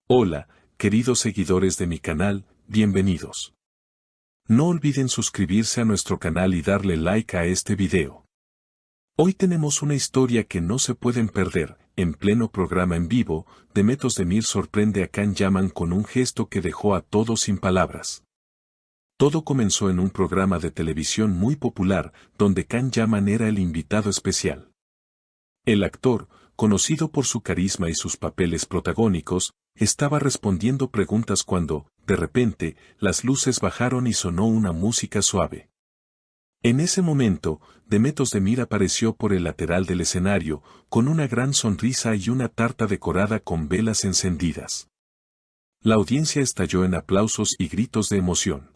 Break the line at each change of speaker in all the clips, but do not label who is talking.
Hola, queridos seguidores de mi canal, bienvenidos. No olviden suscribirse a nuestro canal y darle like a este video. Hoy tenemos una historia que no se pueden perder. En pleno programa en vivo, Demet Özdemir sorprende a Can Yaman con un gesto que dejó a todos sin palabras. Todo comenzó en un programa de televisión muy popular, donde Can Yaman era el invitado especial. El actor, conocido por su carisma y sus papeles protagónicos, estaba respondiendo preguntas cuando, de repente, las luces bajaron y sonó una música suave. En ese momento, Demet Özdemir apareció por el lateral del escenario, con una gran sonrisa y una tarta decorada con velas encendidas. La audiencia estalló en aplausos y gritos de emoción.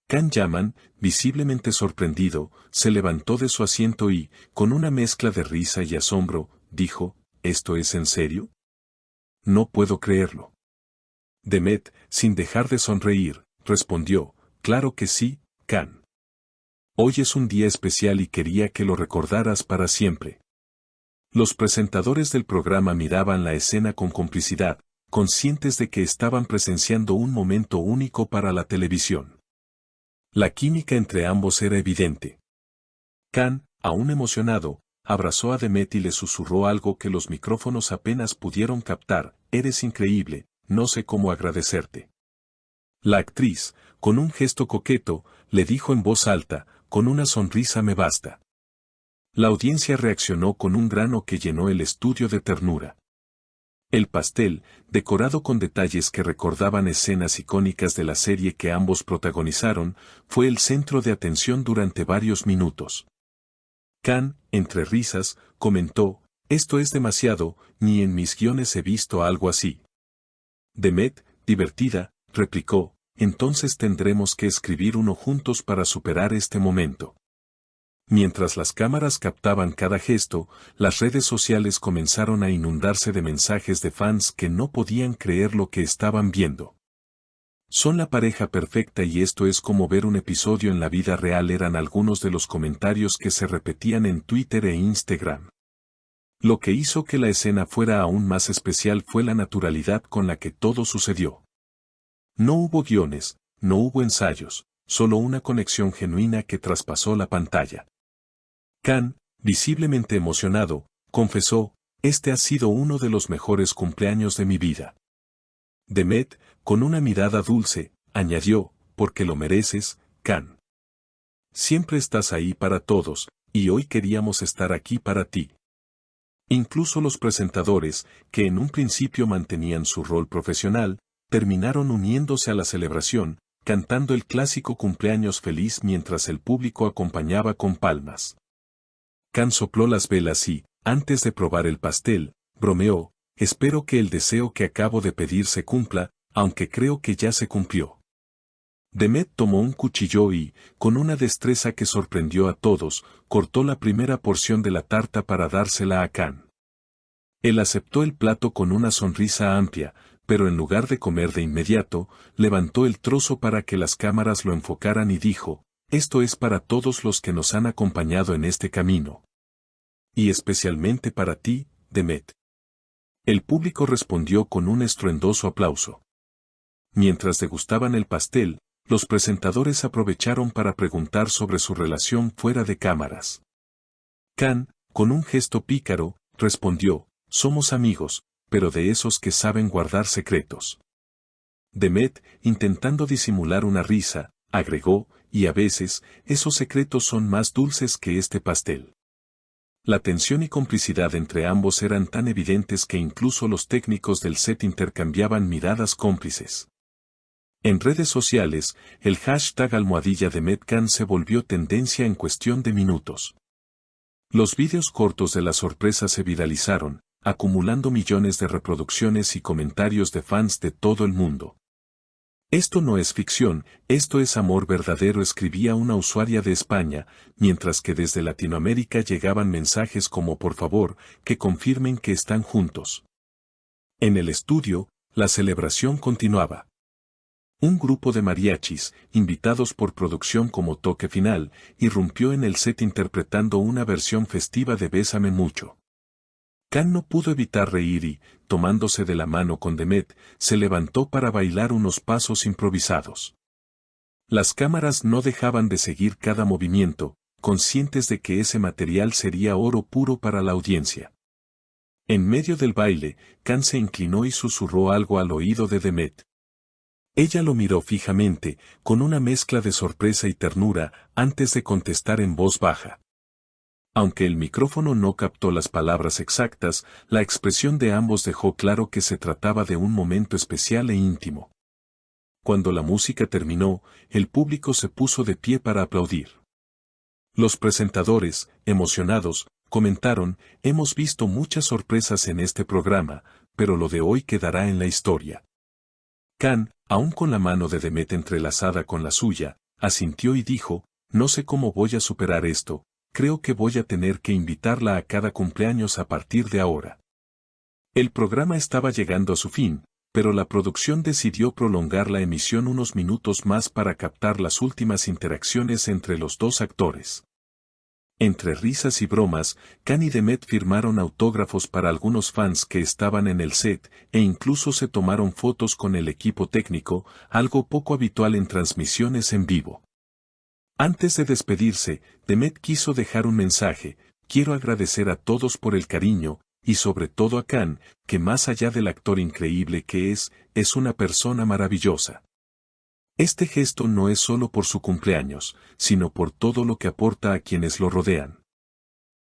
Can Yaman, visiblemente sorprendido, se levantó de su asiento y, con una mezcla de risa y asombro, dijo, ¿esto es en serio? No puedo creerlo. Demet, sin dejar de sonreír, respondió, claro que sí, Can. Hoy es un día especial y quería que lo recordaras para siempre. Los presentadores del programa miraban la escena con complicidad, conscientes de que estaban presenciando un momento único para la televisión. La química entre ambos era evidente. Can, aún emocionado, abrazó a Demet y le susurró algo que los micrófonos apenas pudieron captar, eres increíble, no sé cómo agradecerte. La actriz, con un gesto coqueto, le dijo en voz alta, con una sonrisa me basta. La audiencia reaccionó con un grano que llenó el estudio de ternura. El pastel, decorado con detalles que recordaban escenas icónicas de la serie que ambos protagonizaron, fue el centro de atención durante varios minutos. Can, entre risas, comentó, esto es demasiado, ni en mis guiones he visto algo así. Demet, divertida, replicó, entonces tendremos que escribir uno juntos para superar este momento. Mientras las cámaras captaban cada gesto, las redes sociales comenzaron a inundarse de mensajes de fans que no podían creer lo que estaban viendo. Son la pareja perfecta y esto es como ver un episodio en la vida real eran algunos de los comentarios que se repetían en Twitter e Instagram. Lo que hizo que la escena fuera aún más especial fue la naturalidad con la que todo sucedió. No hubo guiones, no hubo ensayos, solo una conexión genuina que traspasó la pantalla. Can, visiblemente emocionado, confesó, este ha sido uno de los mejores cumpleaños de mi vida. Demet, con una mirada dulce, añadió, porque lo mereces, Can. Siempre estás ahí para todos, y hoy queríamos estar aquí para ti. Incluso los presentadores, que en un principio mantenían su rol profesional, terminaron uniéndose a la celebración, cantando el clásico cumpleaños feliz mientras el público acompañaba con palmas. Can sopló las velas y, antes de probar el pastel, bromeó, espero que el deseo que acabo de pedir se cumpla, aunque creo que ya se cumplió. Demet tomó un cuchillo y, con una destreza que sorprendió a todos, cortó la primera porción de la tarta para dársela a Can. Él aceptó el plato con una sonrisa amplia, pero en lugar de comer de inmediato, levantó el trozo para que las cámaras lo enfocaran y dijo, esto es para todos los que nos han acompañado en este camino. Y especialmente para ti, Demet. El público respondió con un estruendoso aplauso. Mientras degustaban el pastel, los presentadores aprovecharon para preguntar sobre su relación fuera de cámaras. Can, con un gesto pícaro, respondió, somos amigos, pero de esos que saben guardar secretos. Demet, intentando disimular una risa, agregó, y a veces, esos secretos son más dulces que este pastel. La tensión y complicidad entre ambos eran tan evidentes que incluso los técnicos del set intercambiaban miradas cómplices. En redes sociales, el hashtag #DemetCan se volvió tendencia en cuestión de minutos. Los vídeos cortos de la sorpresa se viralizaron, acumulando millones de reproducciones y comentarios de fans de todo el mundo. Esto no es ficción, esto es amor verdadero, escribía una usuaria de España, mientras que desde Latinoamérica llegaban mensajes como por favor, que confirmen que están juntos. En el estudio, la celebración continuaba. Un grupo de mariachis, invitados por producción como toque final, irrumpió en el set interpretando una versión festiva de Bésame mucho. Khan no pudo evitar reír y, tomándose de la mano con Demet, se levantó para bailar unos pasos improvisados. Las cámaras no dejaban de seguir cada movimiento, conscientes de que ese material sería oro puro para la audiencia. En medio del baile, Khan se inclinó y susurró algo al oído de Demet. Ella lo miró fijamente, con una mezcla de sorpresa y ternura, antes de contestar en voz baja. Aunque el micrófono no captó las palabras exactas, la expresión de ambos dejó claro que se trataba de un momento especial e íntimo. Cuando la música terminó, el público se puso de pie para aplaudir. Los presentadores, emocionados, comentaron: «Hemos visto muchas sorpresas en este programa, pero lo de hoy quedará en la historia». Khan, aún con la mano de Demet entrelazada con la suya, asintió y dijo: «No sé cómo voy a superar esto, creo que voy a tener que invitarla a cada cumpleaños a partir de ahora». El programa estaba llegando a su fin, pero la producción decidió prolongar la emisión unos minutos más para captar las últimas interacciones entre los dos actores. Entre risas y bromas, Khan y Demet firmaron autógrafos para algunos fans que estaban en el set, e incluso se tomaron fotos con el equipo técnico, algo poco habitual en transmisiones en vivo. Antes de despedirse, Demet quiso dejar un mensaje: «Quiero agradecer a todos por el cariño, y sobre todo a Khan, que más allá del actor increíble que es una persona maravillosa. Este gesto no es solo por su cumpleaños, sino por todo lo que aporta a quienes lo rodean».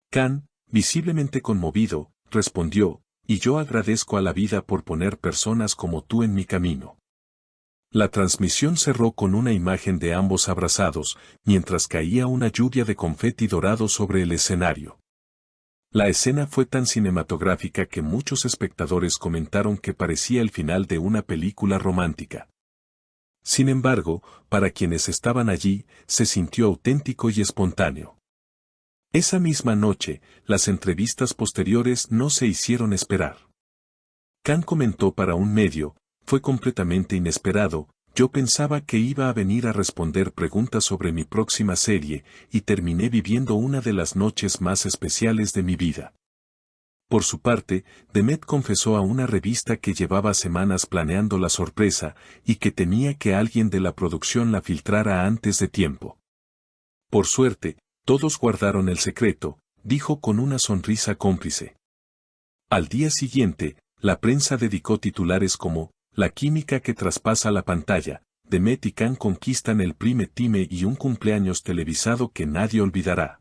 Khan, visiblemente conmovido, respondió: «Y yo agradezco a la vida por poner personas como tú en mi camino». La transmisión cerró con una imagen de ambos abrazados, mientras caía una lluvia de confeti dorado sobre el escenario. La escena fue tan cinematográfica que muchos espectadores comentaron que parecía el final de una película romántica. Sin embargo, para quienes estaban allí, se sintió auténtico y espontáneo. Esa misma noche, las entrevistas posteriores no se hicieron esperar. Khan comentó para un medio: «Fue completamente inesperado, yo pensaba que iba a venir a responder preguntas sobre mi próxima serie, y terminé viviendo una de las noches más especiales de mi vida». Por su parte, Demet confesó a una revista que llevaba semanas planeando la sorpresa, y que temía que alguien de la producción la filtrara antes de tiempo. «Por suerte, todos guardaron el secreto», dijo con una sonrisa cómplice. Al día siguiente, la prensa dedicó titulares como: «La química que traspasa la pantalla, Demet y Khan conquistan el prime time y un cumpleaños televisado que nadie olvidará».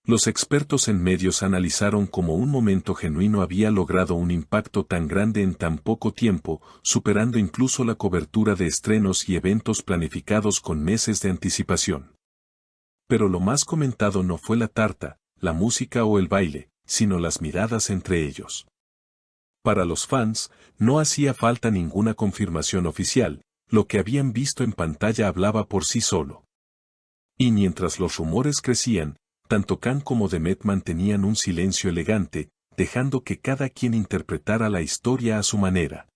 Los expertos en medios analizaron cómo un momento genuino había logrado un impacto tan grande en tan poco tiempo, superando incluso la cobertura de estrenos y eventos planificados con meses de anticipación. Pero lo más comentado no fue la tarta, la música o el baile, sino las miradas entre ellos. Para los fans, no hacía falta ninguna confirmación oficial, lo que habían visto en pantalla hablaba por sí solo. Y mientras los rumores crecían, tanto Khan como Demet mantenían un silencio elegante, dejando que cada quien interpretara la historia a su manera.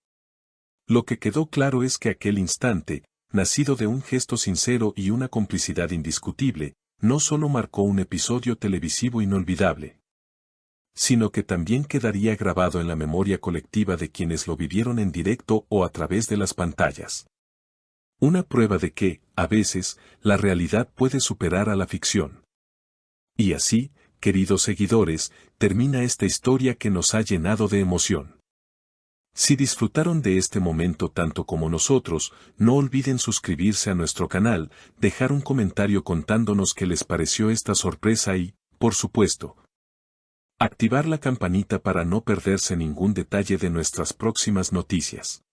Lo que quedó claro es que aquel instante, nacido de un gesto sincero y una complicidad indiscutible, no solo marcó un episodio televisivo inolvidable, sino que también quedaría grabado en la memoria colectiva de quienes lo vivieron en directo o a través de las pantallas. Una prueba de que, a veces, la realidad puede superar a la ficción. Y así, queridos seguidores, termina esta historia que nos ha llenado de emoción. Si disfrutaron de este momento tanto como nosotros, no olviden suscribirse a nuestro canal, dejar un comentario contándonos qué les pareció esta sorpresa y, por supuesto, activar la campanita para no perderse ningún detalle de nuestras próximas noticias.